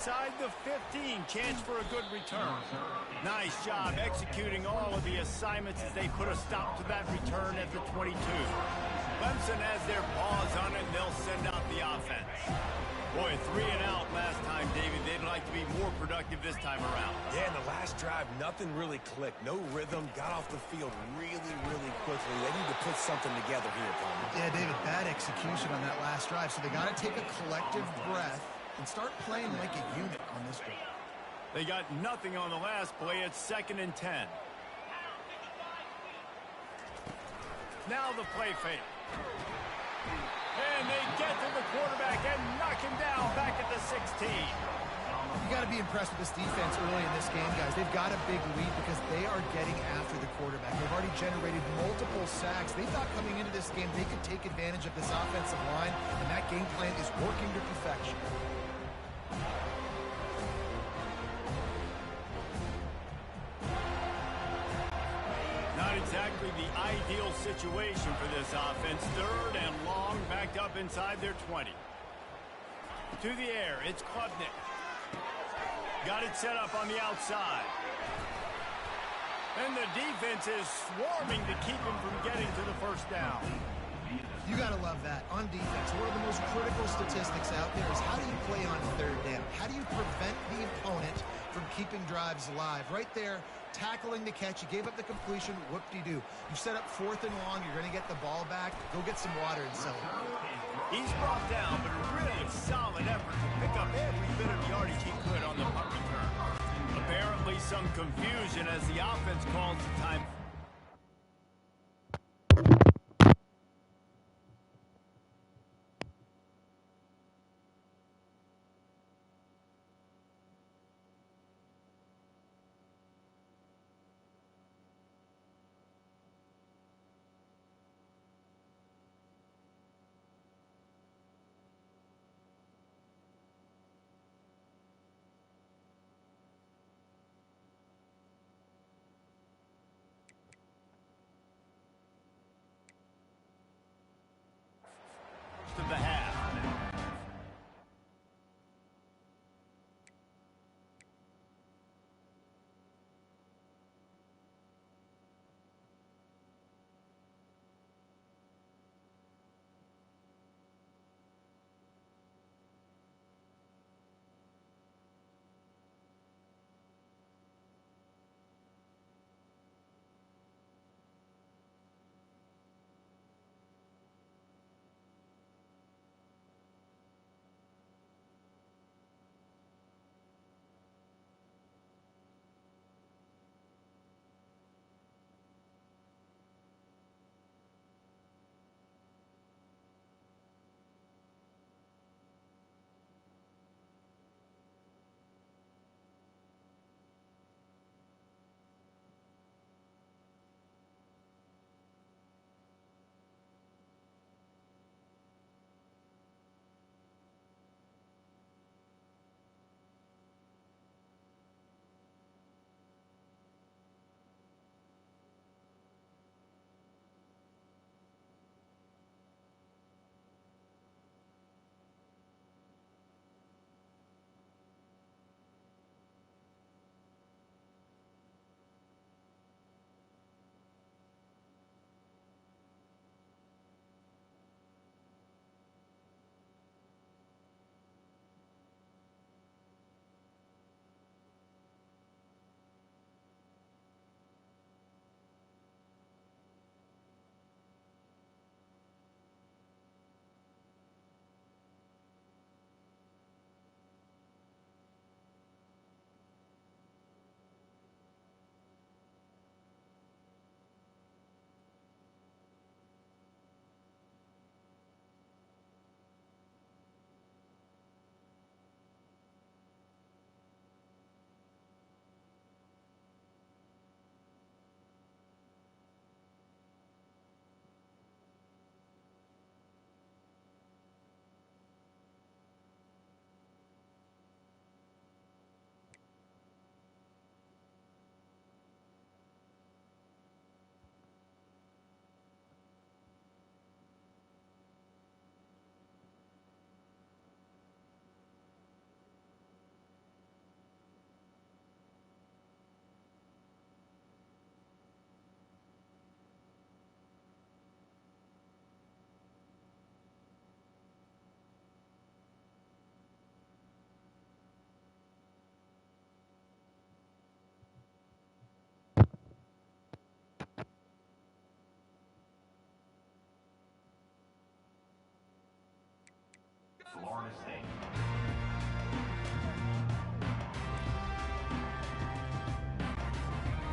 Inside the 15, chance for a good return. Nice job executing all of the assignments as they put a stop to that return at the 22. Clemson has their paws on it, and they'll send out the offense. Boy, 3 and out last time, David. They'd like to be more productive this time around. Yeah, in the last drive, nothing really clicked. No rhythm, got off the field really, really quickly. They need to put something together here, Palmer. Yeah, David, bad execution on that last drive, so they got to take a collective breath and start playing like a unit on this drive. They got nothing on the last play. It's 2nd and 10. Now the play fake. And they get to the quarterback and knock him down back at the 16. You got to be impressed with this defense early in this game, guys. They've got a big lead because they are getting after the quarterback. They've already generated multiple sacks. They thought coming into this game they could take advantage of this offensive line, and that game plan is working to perfection. Not exactly the ideal situation for this offense. 3rd and long, backed up inside their 20. To the air, it's Klubnik. Got it set up on the outside. And the defense is swarming to keep him from getting to the first down. You got to love that. On defense, one of the most critical statistics out there is how do you play on 3rd down? How do you prevent the opponent from keeping drives alive? Right there, tackling the catch. You gave up the completion. Whoop-de-doo. You set up 4th and long. You're going to get the ball back. Go get some water and celebrate. He's brought down, but a really solid effort to pick up every bit of yardage he could on the punt return. Apparently some confusion as the offense calls the time.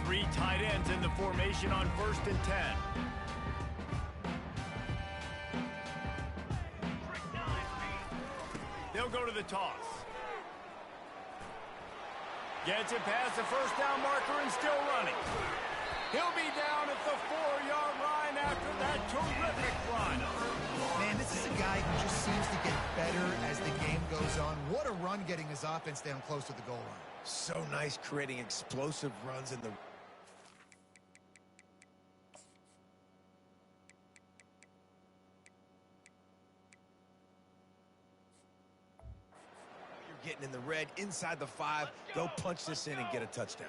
Three tight ends in the formation on 1st and 10. They'll go to the toss. Gets it past the first down marker and still running. He'll be down at the 4-yard line after that terrific run. Man, this is a guy who just seems to get better as the game goes on. What a run getting his offense down close to the goal line. So nice creating explosive runs in the... You're getting in the red inside the 5. They'll punch this in and get a touchdown.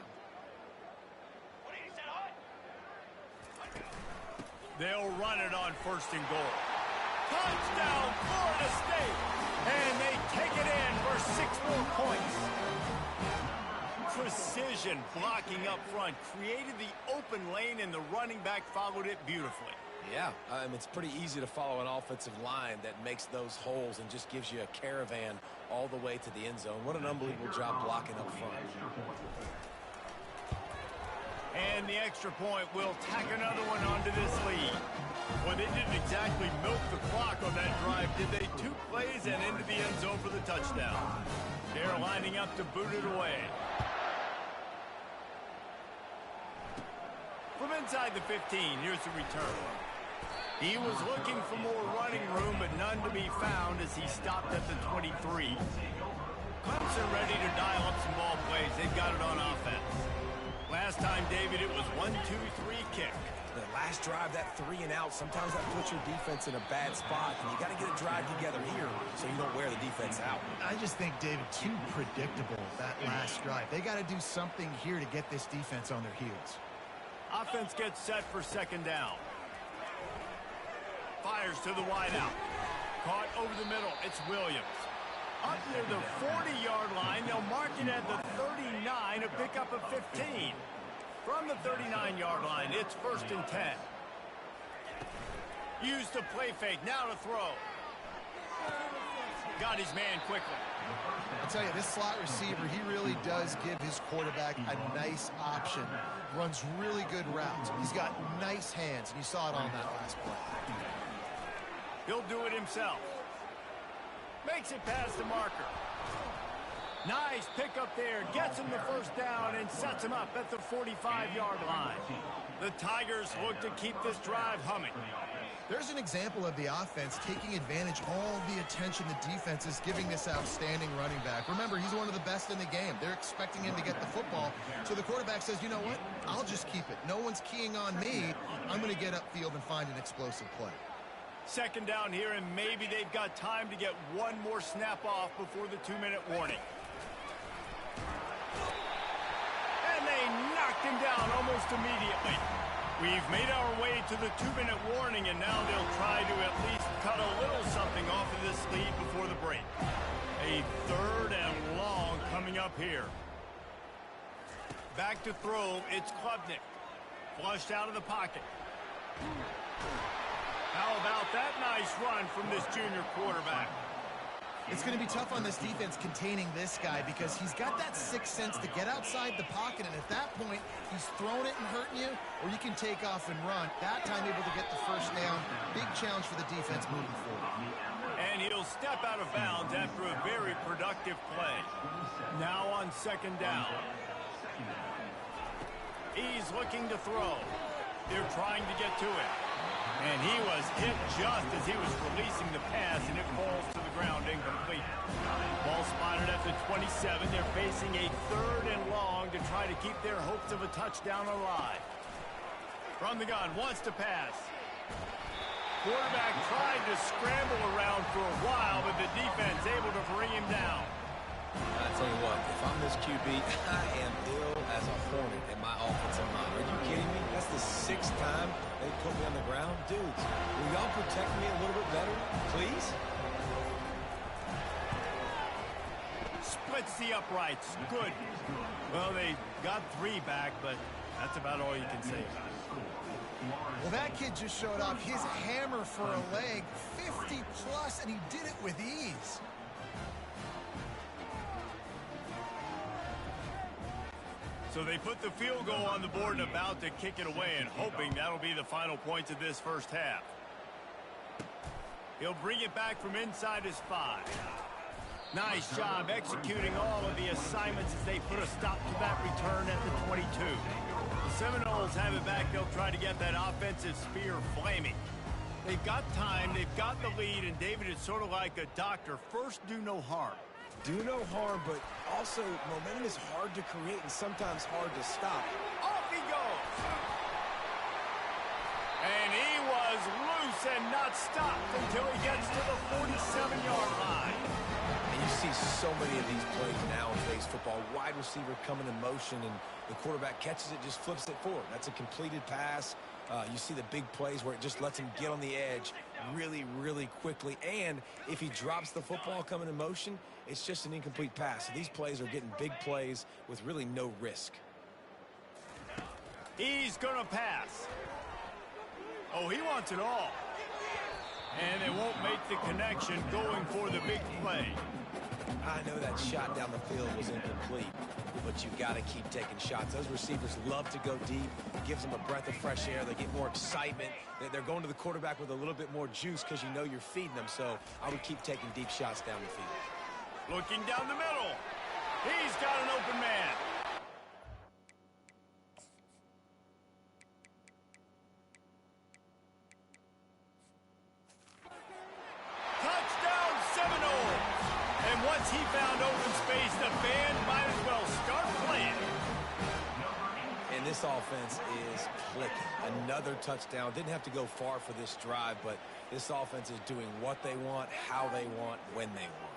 They'll run it on 1st and goal. Touchdown, Florida State! And they take it in for 6 more points. Precision blocking up front created the open lane, and the running back followed it beautifully. Yeah, it's pretty easy to follow an offensive line that makes those holes and just gives you a caravan all the way to the end zone. What an unbelievable job blocking up front. And the extra point will tack another one onto this lead. Well, they didn't exactly milk the clock on that drive, did they? 2 plays and into the end zone for the touchdown. They're lining up to boot it away. From inside the 15, here's the return. He was looking for more running room, but none to be found as he stopped at the 23. Clemson ready to dial up some ball plays. They've got it on offense. Last time, David, it was 1-2-3 kick. The last drive, that 3 and out, sometimes that puts your defense in a bad spot, and you got to get a drive together here so you don't wear the defense out. I just think, David, too predictable that last drive. They got to do something here to get this defense on their heels. Offense gets set for 2nd down. Fires to the wideout. Caught over the middle. It's Williams. Up near the 40-yard line, they'll mark it at the 39, a pickup of 15. From the 39-yard line, it's 1st and 10. Used the play fake, now to throw. Got his man quickly. I'll tell you, this slot receiver, he really does give his quarterback a nice option. Runs really good routes. He's got nice hands, and you saw it on that last play. He'll do it himself. Makes it past the marker. Nice pickup there. Gets him the 1st down and sets him up at the 45-yard line. The Tigers look to keep this drive humming. There's an example of the offense taking advantage of all the attention the defense is giving this outstanding running back. Remember, he's one of the best in the game. They're expecting him to get the football. So the quarterback says, you know what? I'll just keep it. No one's keying on me. I'm going to get upfield and find an explosive play. 2nd down here, and maybe they've got time to get one more snap off before the 2-minute warning. And they knocked him down almost immediately. We've made our way to the 2-minute warning, and now they'll try to at least cut a little something off of this lead before the break. A 3rd and long coming up here. Back to throw, it's Klubnik. Flushed out of the pocket. How about that nice run from this junior quarterback? It's going to be tough on this defense containing this guy because he's got that 6th sense to get outside the pocket, and at that point, he's throwing it and hurting you, or you can take off and run. That time able to get the 1st down. Big challenge for the defense moving forward. And he'll step out of bounds after a very productive play. Now on 2nd down. He's looking to throw. They're trying to get to it. And he was hit just as he was releasing the pass, and it falls to the ground incomplete. Ball spotted at the 27. They're facing a 3rd and long to try to keep their hopes of a touchdown alive. From the gun, wants to pass. Quarterback tried to scramble around for a while, but the defense able to bring him down. I tell you what, if I'm this QB, I am ill as a hornet in my offensive line. Are you kidding me? That's the 6th time they put me on the ground. Dudes, will y'all protect me a little bit better, please? Splits the uprights. Good. Well, they got 3 back, but that's about all you can say about it. Well, that kid just showed off his hammer for a leg, 50+, and he did it with ease. So they put the field goal on the board and about to kick it away, and hoping that'll be the final points of this first half. He'll bring it back from inside his 5. Nice job executing all of the assignments as they put a stop to that return at the 22. The Seminoles have it back. They'll try to get that offensive spear flaming. They've got time, they've got the lead, and David is sort of like a doctor. First, do no harm. Do no harm, but also momentum is hard to create and sometimes hard to stop. Off he goes! And he was loose and not stopped until he gets to the 47-yard line. And you see so many of these plays now in today's football. Wide receiver coming in motion, and the quarterback catches it, just flips it forward. That's a completed pass. You see the big plays where it just lets him get on the edge really, really quickly. And if he drops the football coming in motion, it's just an incomplete pass. So these plays are getting big plays with really no risk. He's going to pass. Oh, he wants it all. And they won't make the connection going for the big play. I know that shot down the field was incomplete, but you got to keep taking shots. Those receivers love to go deep. It gives them a breath of fresh air. They get more excitement. They're going to the quarterback with a little bit more juice because you know you're feeding them. So I would keep taking deep shots down the field. Looking down the middle. He's got an open man. Touchdown Seminoles! And once he found open space, the band might as well start playing. And this offense is clicking. Another touchdown. Didn't have to go far for this drive, but this offense is doing what they want, how they want, when they want.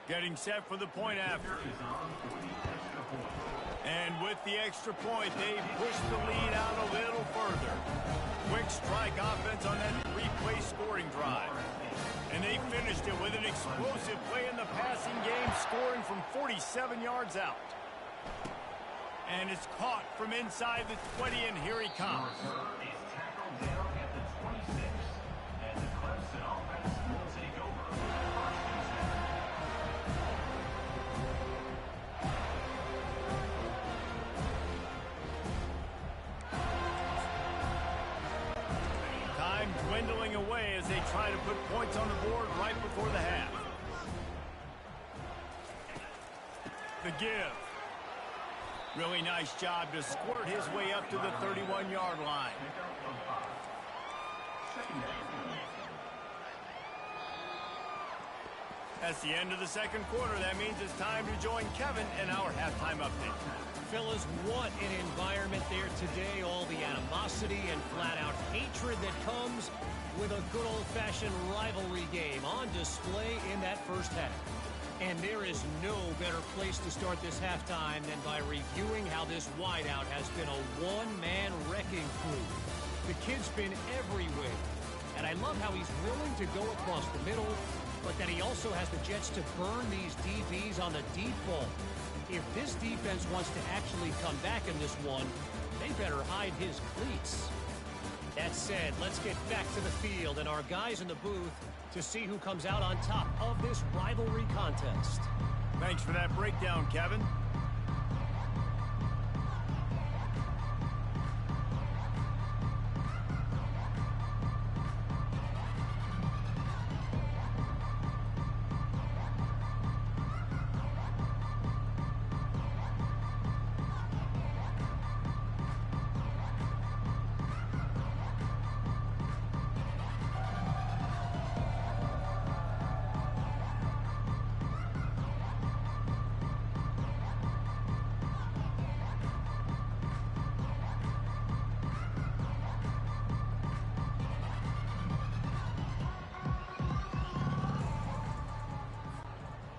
Getting set for the point after. And with the extra point, they push the lead out a little further. Quick strike offense on that three-play scoring drive. And they finished it with an explosive play in the passing game, scoring from 47 yards out. And it's caught from inside the 20, and here he comes. Dwindling away as they try to put points on the board right before the half. The give. Really nice job to squirt his way up to the 31-yard line. That's the end of the second quarter. That means it's time to join Kevin in our halftime update. Fellas, what an environment there today. All the animosity and flat-out hatred that comes with a good old-fashioned rivalry game on display in that first half. And there is no better place to start this halftime than by reviewing how this wideout has been a one-man wrecking crew. The kid's been everywhere, and I love how he's willing to go across the middle, but that he also has the jets to burn these DBs on the deep ball. If this defense wants to actually come back in this one, they better hide his cleats. That said, let's get back to the field and our guys in the booth to see who comes out on top of this rivalry contest. Thanks for that breakdown, Kevin.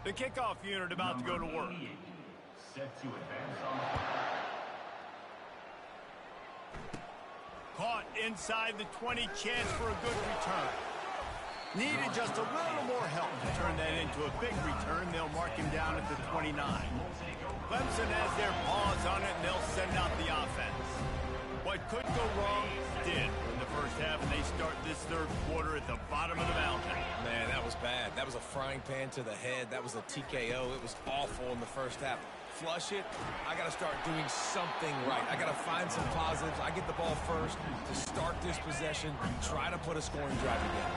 The kickoff unit about to go to work. Set to advance on Caught inside the 20, chance for a good return. Needed just a little more help to turn that into a big return. They'll mark him down at the 29. Clemson has their paws on it, and they'll send out the offense. What could go wrong did in the first half, and they start this third quarter at the bottom of the mountain. Man, that was bad. That was a frying pan to the head. That was a TKO. It was awful in the first half. Flush it. I got to start doing something right. I got to find some positives. I get the ball first to start this possession, try to put a scoring drive together.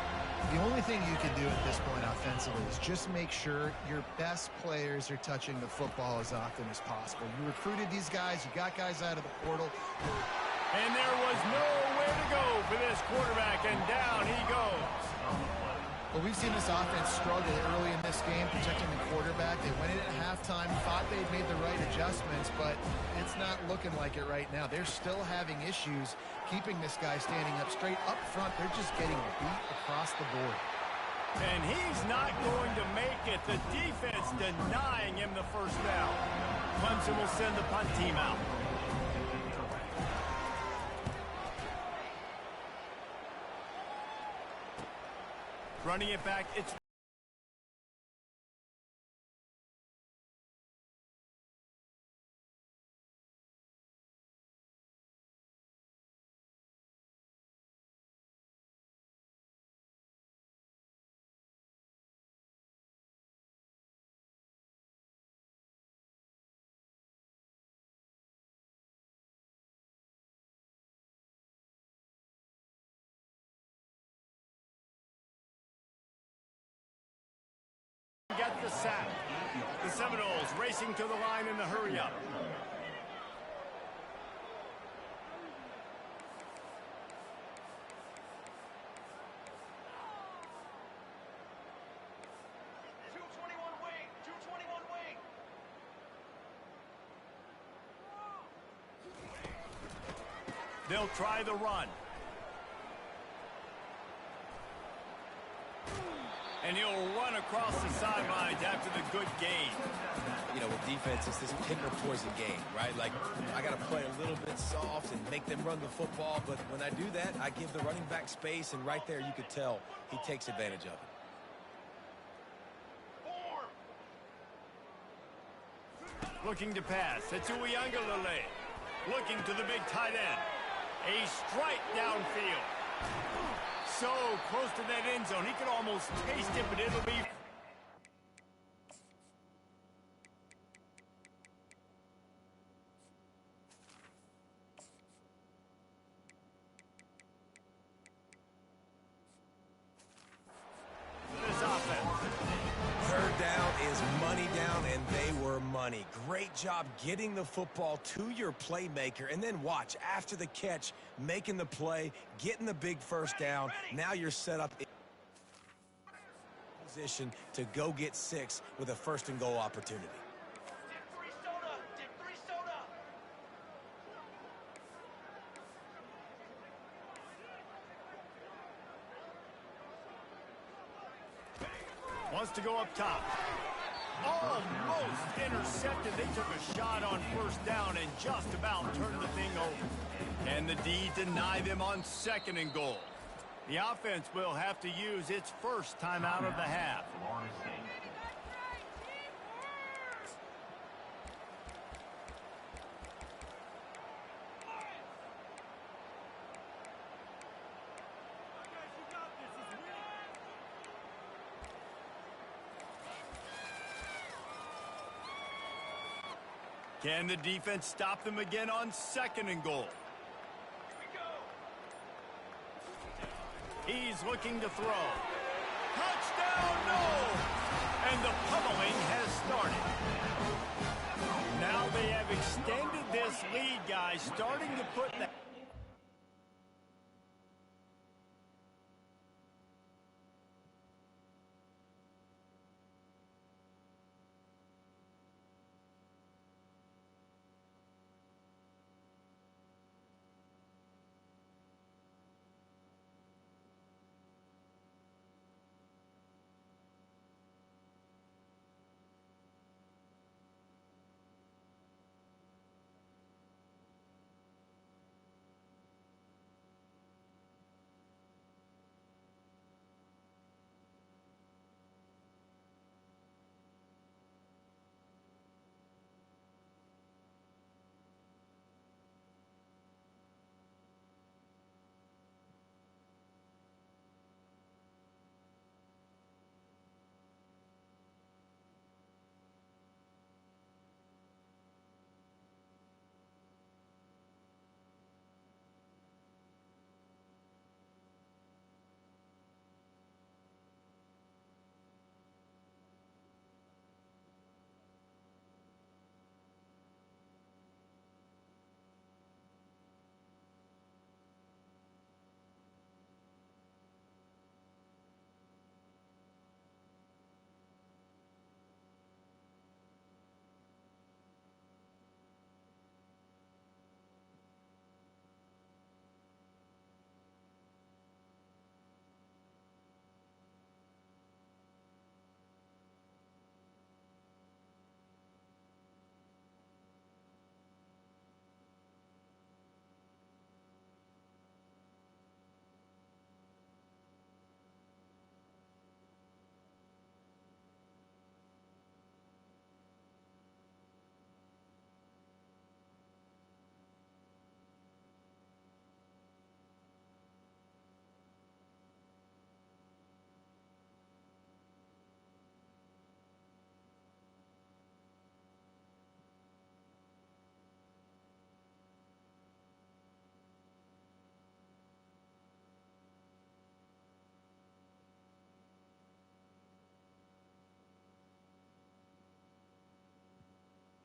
The only thing you can do at this point offensively is just make sure your best players are touching the football as often as possible. You recruited these guys. You got guys out of the portal. And there was nowhere to go for this quarterback, and down he goes. Well, we've seen this offense struggle early in this game, protecting the quarterback. They went in at halftime, thought they'd made the right adjustments, but it's not looking like it right now. They're still having issues keeping this guy standing up straight up front. They're just getting beat across the board. And he's not going to make it. The defense denying him the first down. Clemson will send the punt team out. Running it back, it's get the sack. The Seminoles racing to the line in the hurry-up. They'll try the run. And he'll run across the sidelines after the good gain. You know, with defense, it's this pick or poison game, right? Like, I got to play a little bit soft and make them run the football, but when I do that, I give the running back space, and right there you could tell he takes advantage of it. Looking to pass. It's Uiagalelei. Looking to the big tight end. A strike downfield. So close to that end zone. He could almost taste it, but it'll be... this offense. Third down is money down, and they were money. Great job getting the football to your playmaker, and then watch, after the catch, making the play, getting the big first down. Now you're set up in position to go get 6 with a first-and-goal opportunity. Wants to go up top. Almost intercepted. They took a shot on first down and just about turned the thing over. And the D deny them on 2nd and goal. The offense will have to use its first timeout of the half. Can the defense stop them again on 2nd and goal? He's looking to throw. Touchdown, no! And the pummeling has started. Now they have extended this lead, guys, starting to put that...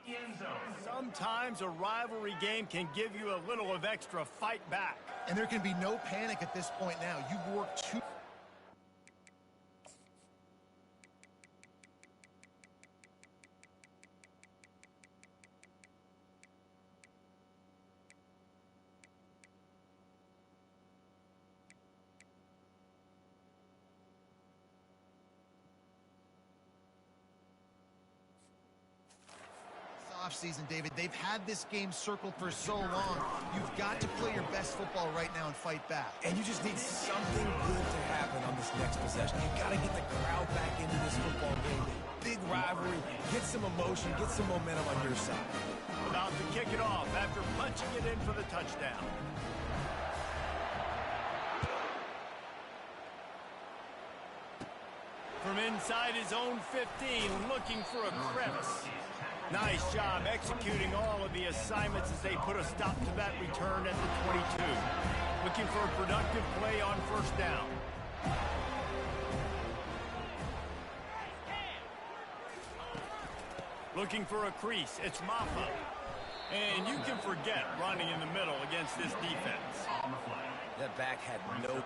End zone. Sometimes a rivalry game can give you a little of extra fight back. And there can be no panic at this point now. You've worked too... Offseason, David. They've had this game circled for so long. You've got to play your best football right now and fight back. And you just need something good to happen on this next possession. You got to get the crowd back into this football game. Big rivalry. Get some emotion. Get some momentum on your side. About to kick it off after punching it in for the touchdown. From inside his own 15, looking for a crevice. Nice job executing all of the assignments as they put a stop to that return at the 22. Looking for a productive play on first down. Looking for a crease. It's Maffa. And you can forget running in the middle against this defense. That back had no...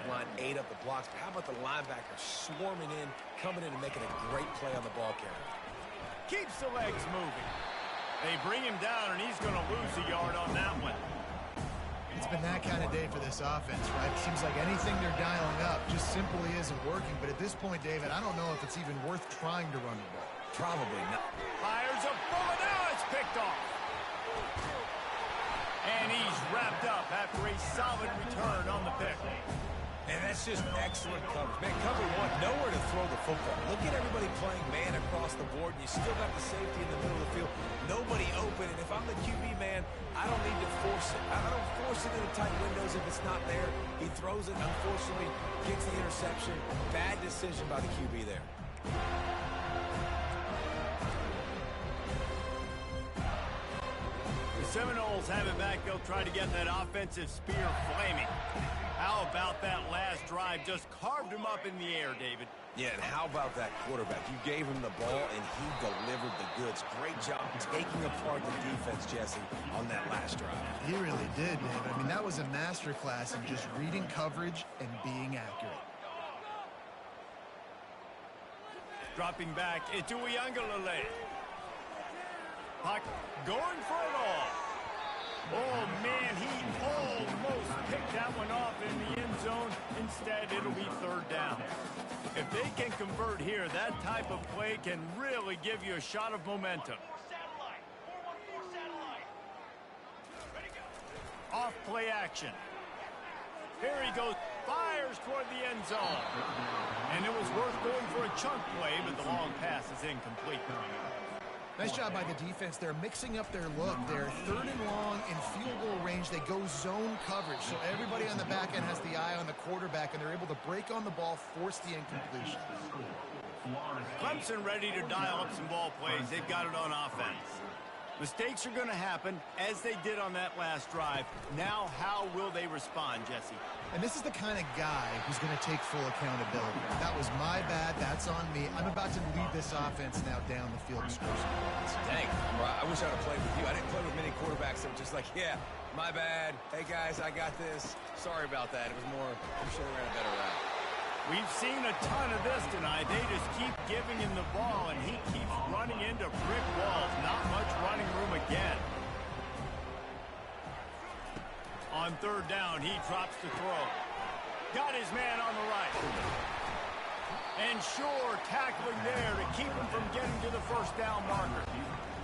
Line 8 up the blocks, but how about the linebacker swarming in, coming in and making a great play on the ball carrier? Keeps the legs moving. They bring him down, and he's going to lose a yard on that one. It's been that kind of day for this offense, right? It seems like anything they're dialing up just simply isn't working. But at this point, David, I don't know if it's even worth trying to run the ball. Probably not. Fires a bullet. Now it's picked off. And he's wrapped up after a solid return on the pick. And that's just excellent coverage. Man, cover one, nowhere to throw the football. Look at everybody playing man across the board, and you still got the safety in the middle of the field. Nobody open, and if I'm the QB man, I don't need to force it. I don't force it into tight windows if it's not there. He throws it, unfortunately, gets the interception. Bad decision by the QB there. The Seminoles have it back. They'll try to get that offensive spear flaming. How about that last drive? Just carved him up in the air, David. Yeah, and how about that quarterback? You gave him the ball, and he delivered the goods. Great job taking apart the defense, Jesse, on that last drive. He really did, David. I mean, that was a masterclass in just reading coverage and being accurate. Dropping back into Uyangalele. Puck going for it all. Oh, man, he almost picked that one off in the end zone. Instead, it'll be third down. If they can convert here, that type of play can really give you a shot of momentum. Off play action. Here he goes. Fires toward the end zone. And it was worth going for a chunk play, but the long pass is incomplete. Nice job by the defense. They're mixing up their look. They're third and long in field goal range. They go zone coverage. So everybody on the back end has the eye on the quarterback, and they're able to break on the ball, force the incompletion. Clemson ready to dial up some ball plays. They've got it on offense. Mistakes are going to happen, as they did on that last drive. Now, how will they respond, Jesse? And this is the kind of guy who's going to take full accountability. That was my bad. That's on me. I'm about to lead this offense now down the field and score some points. Dang, I wish I would have played with you. I didn't play with many quarterbacks that were just like, yeah, my bad. Hey, guys, I got this. Sorry about that. It was more, I'm sure they ran a better route. We've seen a ton of this tonight. They just keep giving him the ball, and he keeps running into brick walls. Not much running room again. On third down, he drops to throw. Got his man on the right. And sure, tackling there to keep him from getting to the first down marker.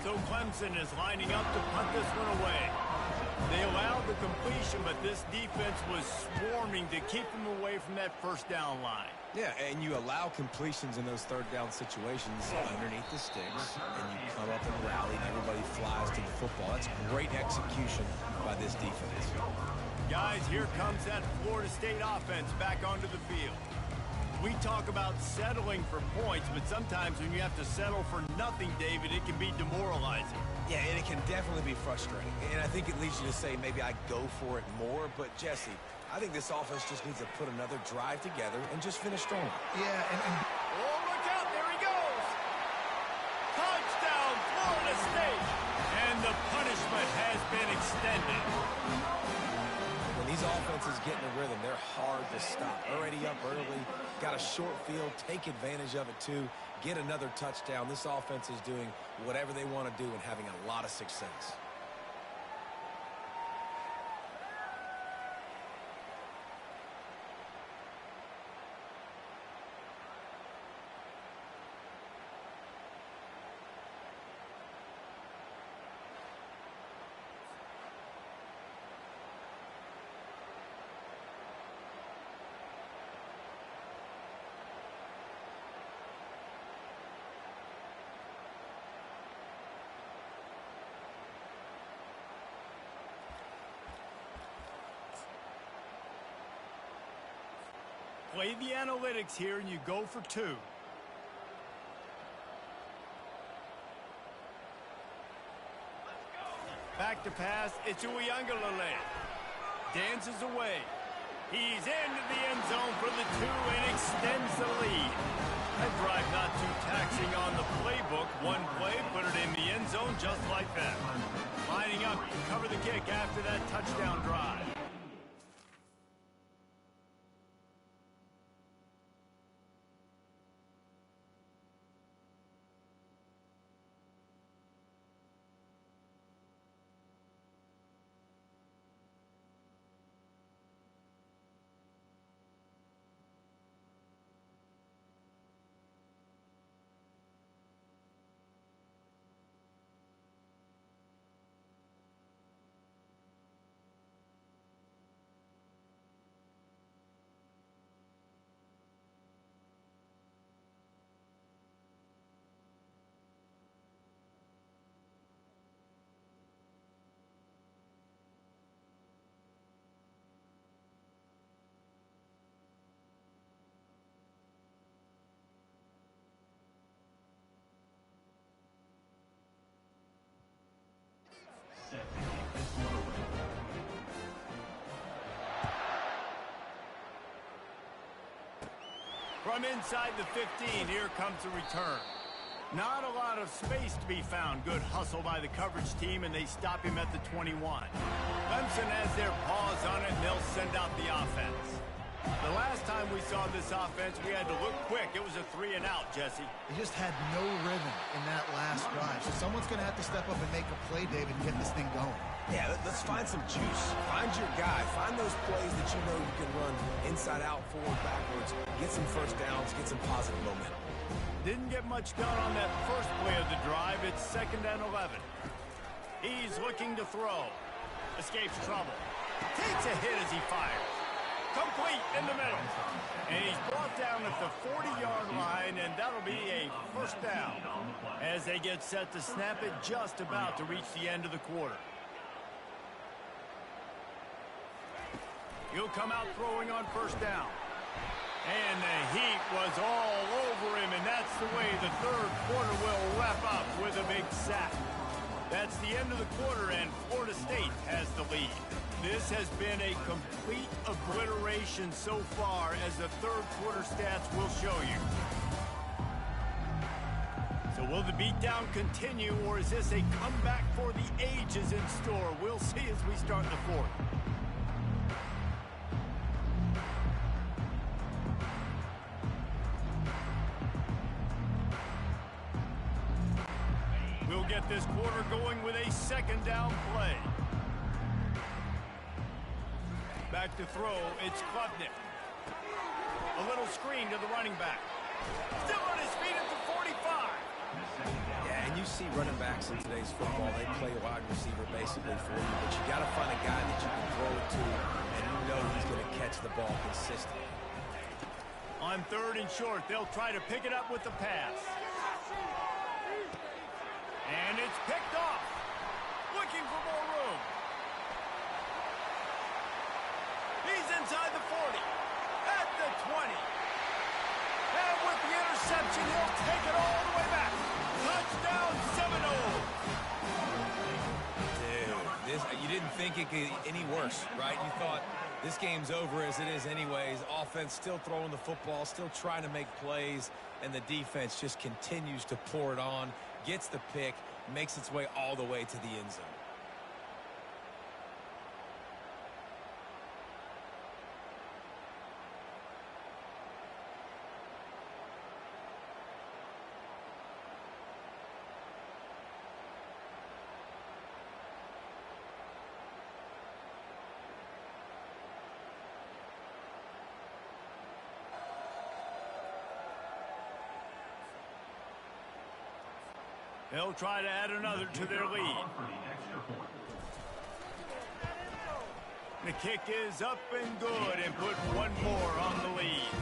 So Clemson is lining up to punt this one away. They allowed the completion, but this defense was swarming to keep him away from that first down line. Yeah, and you allow completions in those third down situations underneath the sticks, and you come up and rally, and everybody flies to the football. That's great execution by this defense. Guys, here comes that Florida State offense back onto the field. We talk about settling for points, but sometimes when you have to settle for nothing, David, it can be demoralizing. Yeah, and it can definitely be frustrating. And I think it leads you to say maybe I go for it more. But, Jesse, I think this offense just needs to put another drive together and just finish strong. Yeah, Oh, look out! There he goes! Touchdown, Florida State! And the punishment has been extended. When these offenses get in a rhythm, they're hard to stop. Already up early, got a short field, take advantage of it too, get another touchdown. This offense is doing whatever they want to do and having a lot of success. Play the analytics here, and you go for two. Back to pass. It's Uyangalele. Dances away. He's into the end zone for the two and extends the lead. That drive not too taxing on the playbook. One play, put it in the end zone just like that. Lining up to cover the kick after that touchdown drive. From inside the 15, here comes the return. Not a lot of space to be found. Good hustle by the coverage team, and they stop him at the 21. Clemson has their paws on it, and they'll send out the offense. The last time we saw this offense, we had to look quick. It was a 3-and-out, Jesse. They just had no rhythm in that last drive. So someone's going to have to step up and make a play, David, and get this thing going. Yeah, let's find some juice. Find your guy. Find those plays that you know you can run inside out, forward, backwards. Get some first downs. Get some positive momentum. Didn't get much done on that first play of the drive. It's 2nd and 11. He's looking to throw. Escapes trouble. Takes a hit as he fires. Complete in the middle. And he's brought down at the 40-yard line, and that'll be a first down as they get set to snap it just about to reach the end of the quarter. He'll come out throwing on first down. And the heat was all over him, and that's the way the third quarter will wrap up with a big sack. That's the end of the quarter, and Florida State has the lead. This has been a complete obliteration so far, as the third quarter stats will show you. So will the beatdown continue, or is this a comeback for the ages in store? We'll see as we start the fourth. We'll get this quarter going with a 2nd down play. Back to throw, it's Klubnik. A little screen to the running back. Still on his feet at the 45. Yeah, and you see running backs in today's football, they play wide receiver basically for you, but you got to find a guy that you can catch the ball consistently. On 3rd and short, they'll try to pick it up with the pass. And it's picked off. Looking for more room. He's inside the 40. At the 20. And with the interception, he'll take it all the way back. Touchdown, Seminoles. You didn't think it could get any worse, right? You thought this game's over as it is anyways. Offense still throwing the football, still trying to make plays, and the defense just continues to pour it on, gets the pick, makes its way all the way to the end zone. They'll try to add another to their lead. The kick is up and good and put one more on the lead.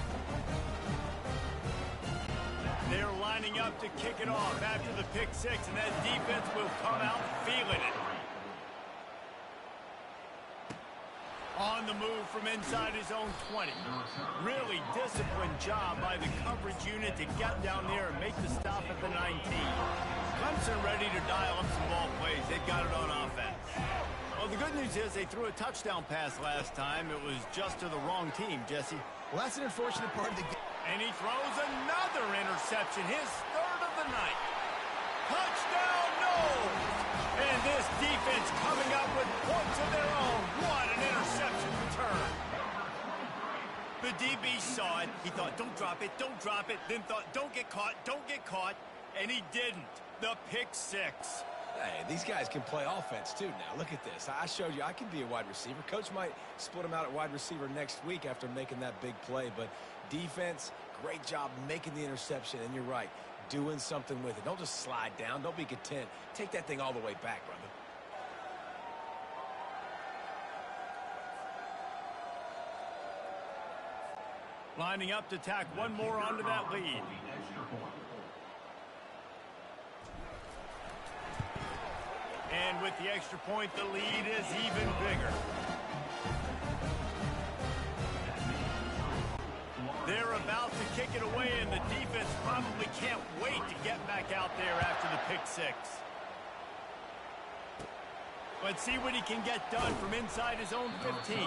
They're lining up to kick it off after the pick six, and that defense will come out feeling it. On the move from inside his own 20. Really disciplined job by the coverage unit to get down there and make the stop at the 19. Clemson ready to dial up some ball plays. They've got it on offense. Well, the good news is they threw a touchdown pass last time. It was just to the wrong team, Jesse. Well, that's an unfortunate part of the game. And he throws another interception, his 3rd of the night. Touchdown, Knowles! And this defense coming up with points of their own. What an interception return. The DB saw it. He thought, don't drop it, don't drop it. Then thought, don't get caught, don't get caught. And he didn't. The pick six. Hey, these guys can play offense too now. Look at this. I showed you I can be a wide receiver. Coach might split him out at wide receiver next week after making that big play. But defense, great job making the interception. And you're right, doing something with it. Don't just slide down. Don't be content. Take that thing all the way back, brother. Lining up to tack one more onto that lead. And with the extra point, the lead is even bigger. They're about to kick it away, and the defense probably can't wait to get back out there after the pick six. Let's see what he can get done from inside his own 15.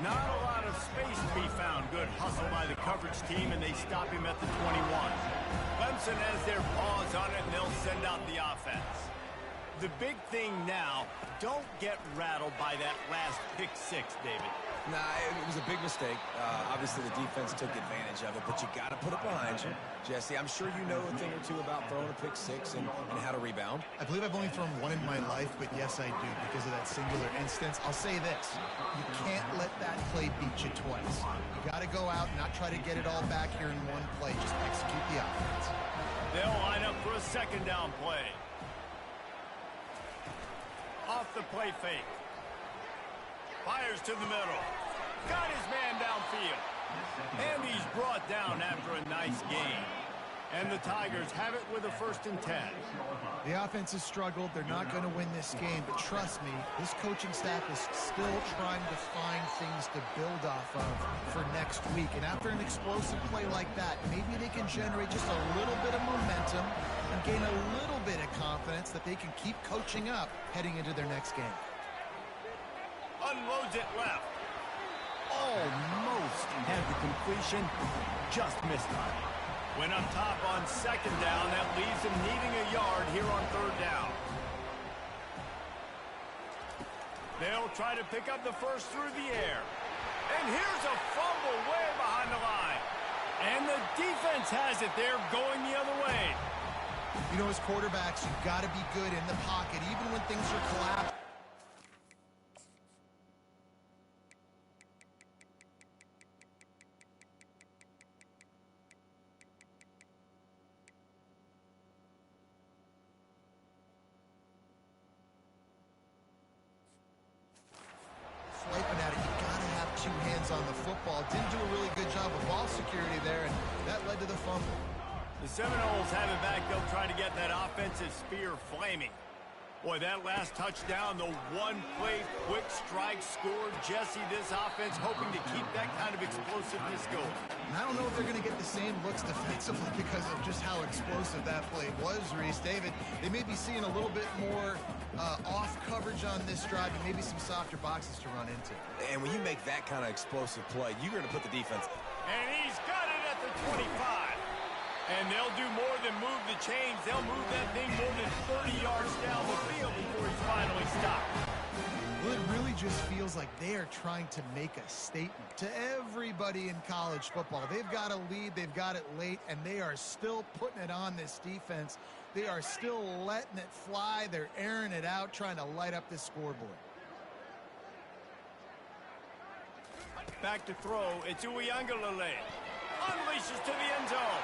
Not a lot of space to be found. Good hustle by the coverage team, and they stop him at the 21. Clemson has their paws on it, and they'll send out the offense. The big thing now, don't get rattled by that last pick six, David. Nah, it was a big mistake. Obviously, the defense took advantage of it, but you got to put it behind you. Jesse, I'm sure you know a thing or two about throwing a pick six and how to rebound. I believe I've only thrown one in my life, but yes, I do, because of that singular instance. I'll say this. You can't let that play beat you twice. You got to go out and not try to get it all back here in one play. Just execute the offense. They'll line up for a second down play. Off the play fake. Fires to the middle. Got his man downfield. And he's brought down after a nice gain. And the Tigers have it with a 1st and 10. The offense has struggled. They're not going to win this game. But trust me, this coaching staff is still trying to find things to build off of for next week. And after an explosive play like that, maybe they can generate just a little bit of momentum and gain a little bit of confidence that they can keep coaching up heading into their next game. Unloads it left. Almost had the completion. Just missed it. Went up top on 2nd down. That leaves him needing a yard here on 3rd down. They'll try to pick up the first through the air. And here's a fumble way behind the line. And the defense has it. They're going the other way. You know, as quarterbacks, you've got to be good in the pocket, even when things are collapsing. Swiping at it, you got to have two hands on the football. Didn't do a really good job of ball security there, and that led to the fumble. The Seminoles have it back. They'll try to get that offensive spear flaming. Boy, that last touchdown, the one-play quick strike scored. Jesse, this offense hoping to keep that kind of explosiveness going. And I don't know if they're going to get the same looks defensively because of just how explosive that play was, Reese. David, they may be seeing a little bit more off coverage on this drive and maybe some softer boxes to run into. And when you make that kind of explosive play, you're going to put the defense. And he's got it at the 25. And they'll do more than move the chains. They'll move that thing more than 30 yards down the field before he's finally stopped. Well, it really just feels like they are trying to make a statement to everybody in college football. They've got a lead, they've got it late, and they are still putting it on this defense. They are still letting it fly. They're airing it out, trying to light up this scoreboard. Back to throw. It's Uiagalelei. Unleashes to the end zone.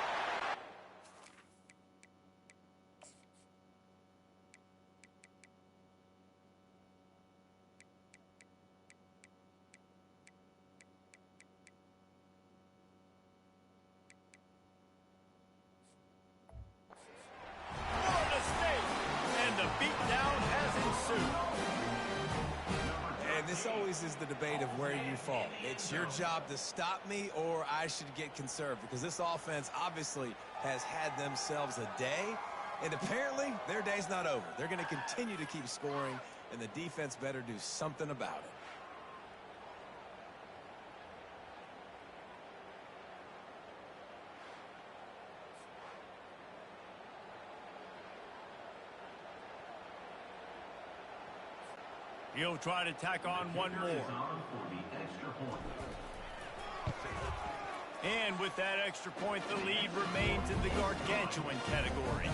This always is the debate of where you fall. It's your job to stop me or I should get conserved because this offense obviously has had themselves a day, and apparently their day's not over. They're going to continue to keep scoring, and the defense better do something about it. He'll try to tack on one more. And with that extra point, the lead remains in the gargantuan category.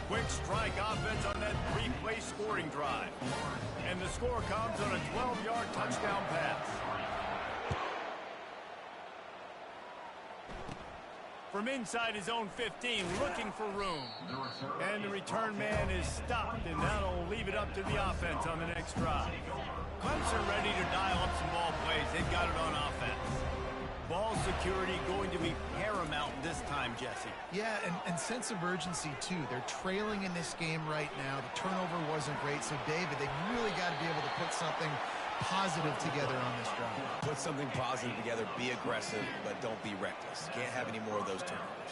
Quick strike offense on that three-play scoring drive. And the score comes on a 12-yard touchdown pass. From inside his own 15, looking for room. And the return man is stopped, and that'll leave it up to the offense on the next drive. Clemson ready to dial up some ball plays. They've got it on offense. Ball security going to be paramount this time, Jesse. Yeah, and sense of urgency, too. They're trailing in this game right now. The turnover wasn't great, so, David, they've really got to be able to put something positive together on this drive. Put something positive together, be aggressive, but don't be reckless. Can't have any more of those turnovers.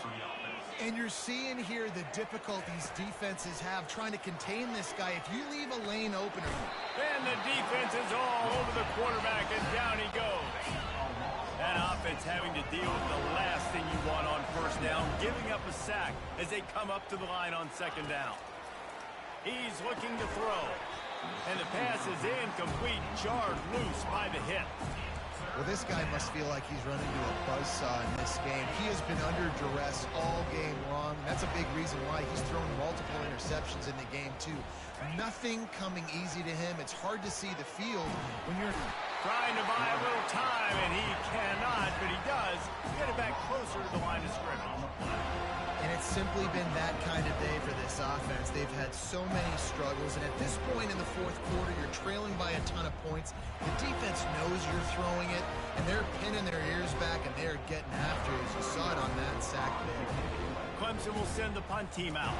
And you're seeing here the difficulties defenses have trying to contain this guy. If you leave a lane opener. And the defense is all over the quarterback, and down he goes. That offense having to deal with the last thing you want on first down, giving up a sack as they come up to the line on second down. He's looking to throw. And the pass is incomplete, jarred loose by the hit. Well, this guy must feel like he's running into a buzzsaw in this game. He has been under duress all game long. That's a big reason why he's thrown multiple interceptions in the game, too. Nothing coming easy to him. It's hard to see the field when you're trying to buy a little time, and he cannot, but he does get it back closer to the line of scrimmage. And it's simply been that kind of day for this offense. They've had so many struggles, and at this point in the fourth quarter, you're trailing by a ton of points. The defense knows you're throwing it, and they're pinning their ears back, and they're getting after it, as you saw it on that sack there. Clemson will send the punt team out.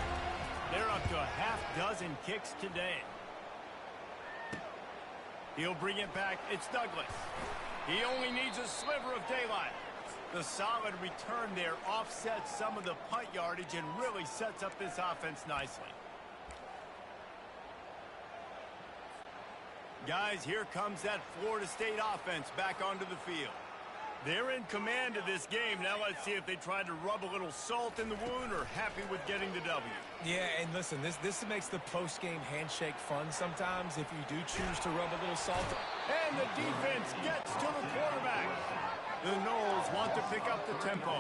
They're up to a half dozen kicks today. He'll bring it back. It's Douglas. He only needs a sliver of daylight. The solid return there offsets some of the punt yardage and really sets up this offense nicely. Guys, here comes that Florida State offense back onto the field. They're in command of this game. Now let's see if they try to rub a little salt in the wound or happy with getting the W. Yeah, and listen, this makes the post-game handshake fun sometimes if you do choose to rub a little salt. And the defense gets to the quarterback. The Noles want to pick up the tempo.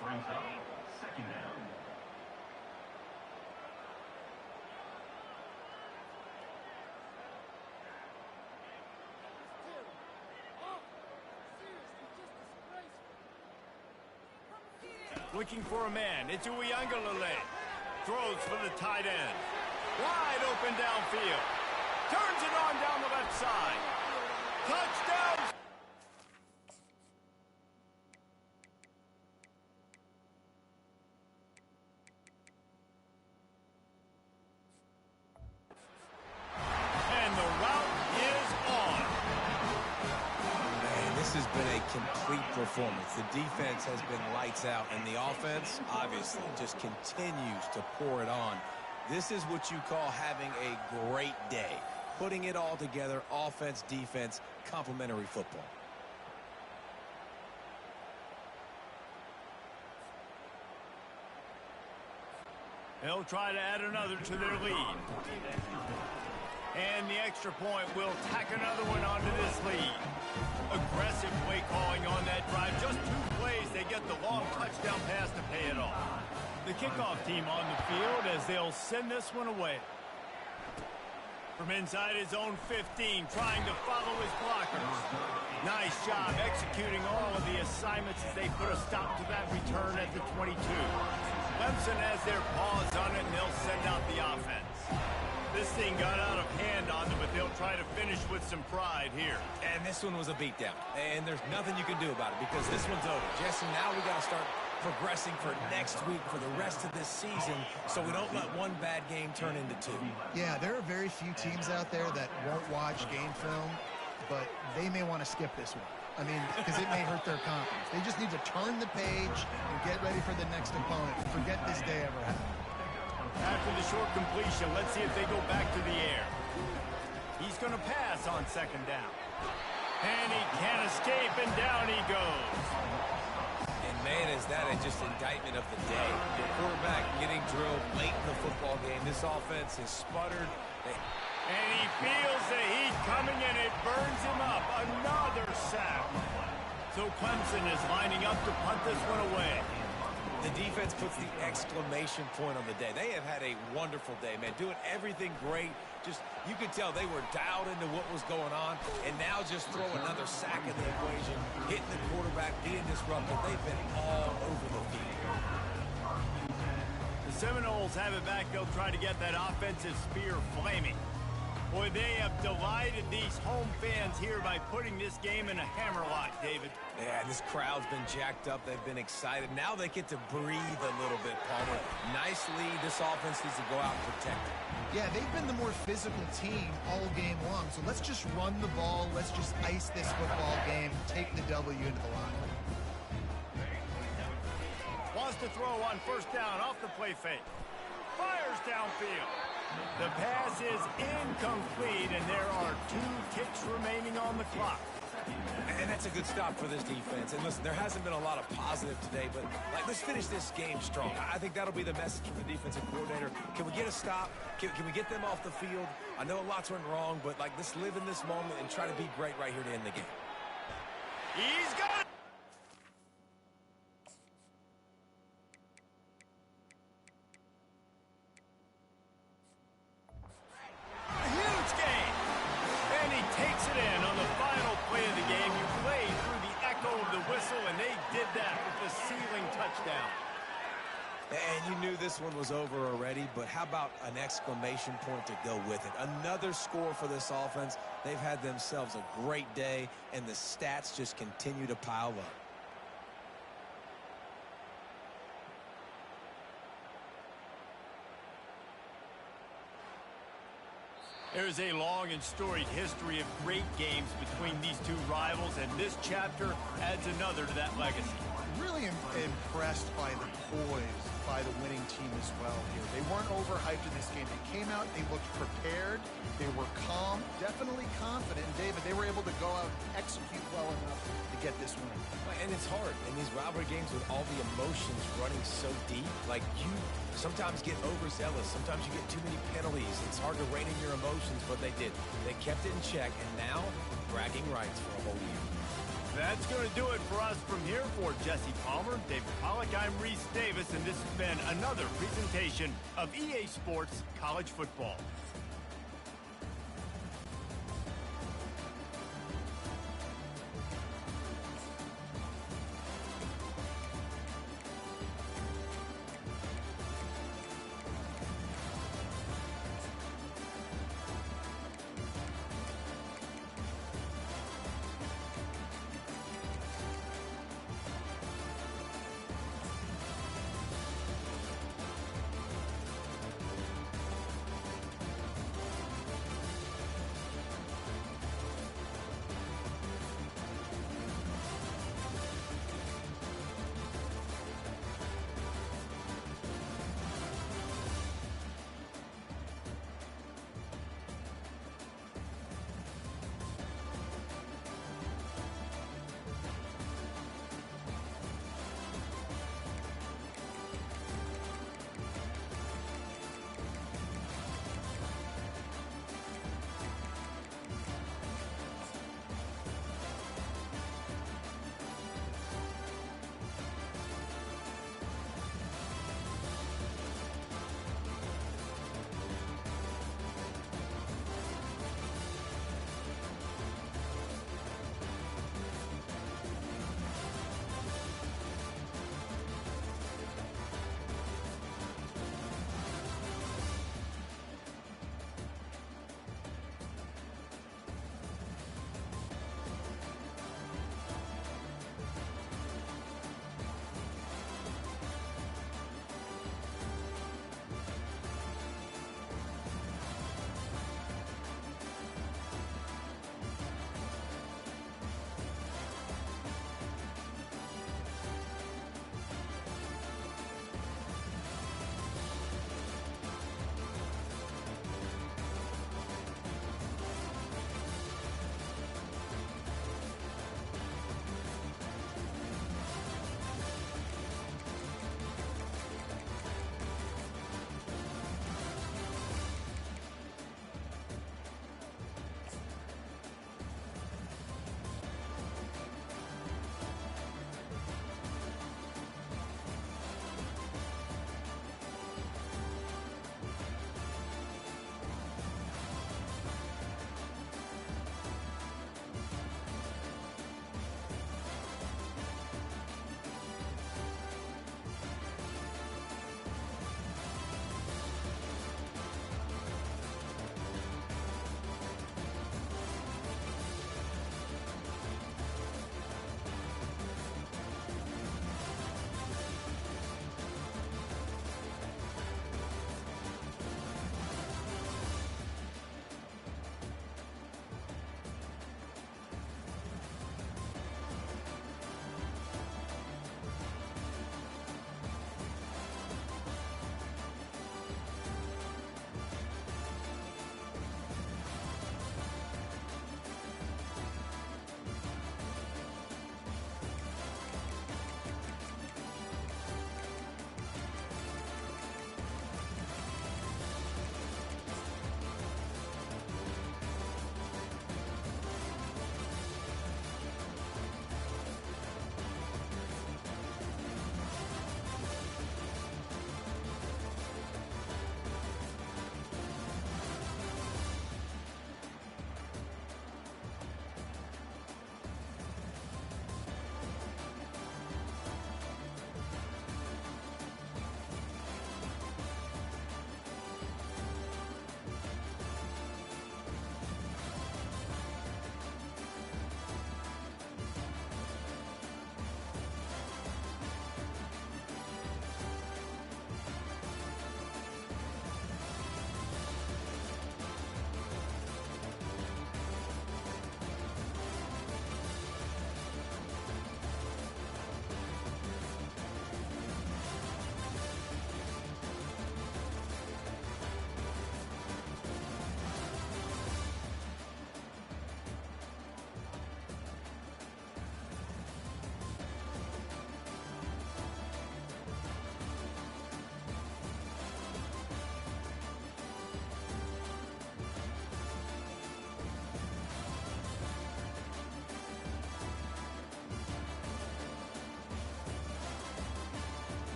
Second down. Looking for a man. It's Uiagalelei. Throws for the tight end. Wide open downfield. Turns it on down the left side. Touchdown, This has been a complete performance. The defense has been lights out, and the offense, obviously, just continues to pour it on. This is what you call having a great day. Putting it all together, offense, defense, complementary football. They'll try to add another to their lead. And the extra point will tack another one onto this lead. Aggressive play calling on that drive. Just 2 plays, they get the long touchdown pass to pay it off. The kickoff team on the field as they'll send this one away. From inside his own 15, trying to follow his blockers. Nice job executing all of the assignments as they put a stop to that return at the 22. Clemson has their paws on it, and they'll send out the offense. This thing got out of hand on them, but they'll try to finish with some pride here. And this one was a beatdown. And there's nothing you can do about it because this one's over. Jesse, now we got to start progressing for next week for the rest of this season so we don't let one bad game turn into 2. Yeah, there are very few teams out there that won't watch game film, but they may want to skip this one. I mean, because it may hurt their confidence. They just need to turn the page and get ready for the next opponent. Forget this day ever happened. After the short completion, let's see if they go back to the air. He's going to pass on 2nd down. And he can't escape, and down he goes. And man, is that just indictment of the day. The quarterback getting drilled late in the football game. This offense has sputtered. And he feels the heat coming, and it burns him up. Another sack. So Clemson is lining up to punt this one away. The defense puts the exclamation point on the day. They have had a wonderful day, man. Doing everything great. Just, you could tell they were dialed into what was going on. And now just throw another sack in the equation. Hitting the quarterback, being disruptive. They've been all over the field. The Seminoles have it back. They'll try to get that offensive spear flaming. Boy, they have delighted these home fans here by putting this game in a hammerlock, David. Yeah, this crowd's been jacked up. They've been excited. Now they get to breathe a little bit, Palmer. Nice lead. This offense needs to go out and protect it. Yeah, they've been the more physical team all game long. So let's just run the ball. Let's just ice this football game. Take the W into the line. Wants to throw on 1st down off the play fake. Fires downfield. The pass is incomplete, and there are 2 kicks remaining on the clock. And that's a good stop for this defense. And listen, there hasn't been a lot of positive today, but let's finish this game strong. I think that'll be the message from the defensive coordinator. Can we get a stop? Can we get them off the field? I know a lot's went wrong, but let's live in this moment and try to be great right here to end the game. He's got it. And they did that with the ceiling touchdown. And you knew this one was over already, but how about an exclamation point to go with it? Another score for this offense. They've had themselves a great day, and the stats just continue to pile up. There's a long and storied history of great games between these 2 rivals, and this chapter adds another to that legacy. Really impressed by the poise by the winning team as well here. They weren't overhyped in this game. They came out, they looked prepared, they were calm, definitely confident. And David, they were able to go out and execute well enough to get this win. And it's hard in these rivalry games with all the emotions running so deep. You sometimes get overzealous. Sometimes you get too many penalties. It's hard to rein in your emotions, but they did. They kept it in check, and now bragging rights for a whole year. That's going to do it for us from here. For Jesse Palmer, David Pollack, I'm Reese Davis, and this has been another presentation of EA Sports College Football.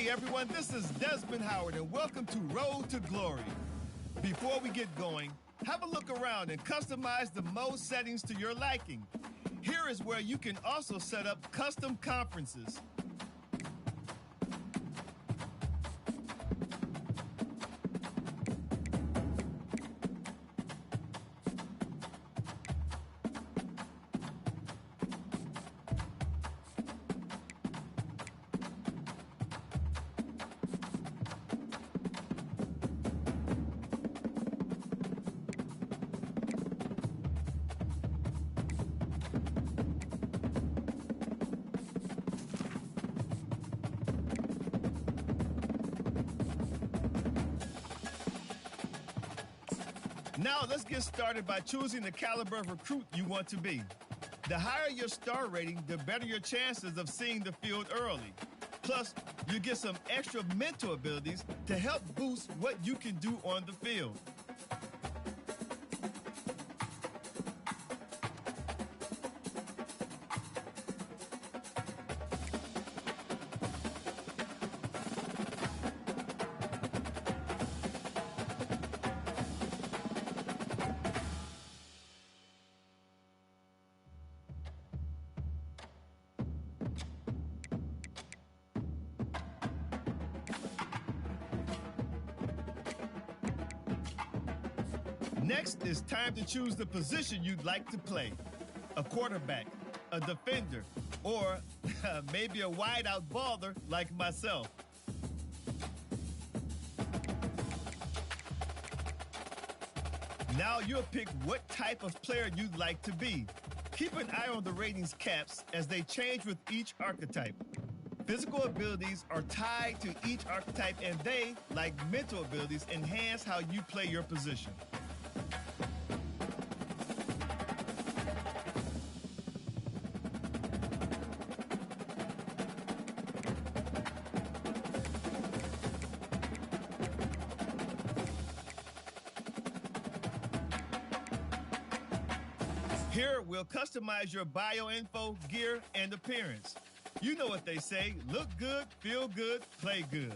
Hey everyone, this is Desmond Howard and welcome to Road to Glory. Before we get going, have a look around and customize the mode settings to your liking. Here is where you can also set up custom conferences. Now let's get started by choosing the caliber of recruit you want to be. The higher your star rating, the better your chances of seeing the field early. Plus, you get some extra mental abilities to help boost what you can do on the field. Next, it's time to choose the position you'd like to play. A quarterback, a defender, or maybe a wideout baller like myself. Now you'll pick what type of player you'd like to be. Keep an eye on the ratings caps as they change with each archetype. Physical abilities are tied to each archetype and they, like mental abilities, enhance how you play your position. Here, we'll customize your bio info, gear, and appearance. You know what they say, look good, feel good, play good.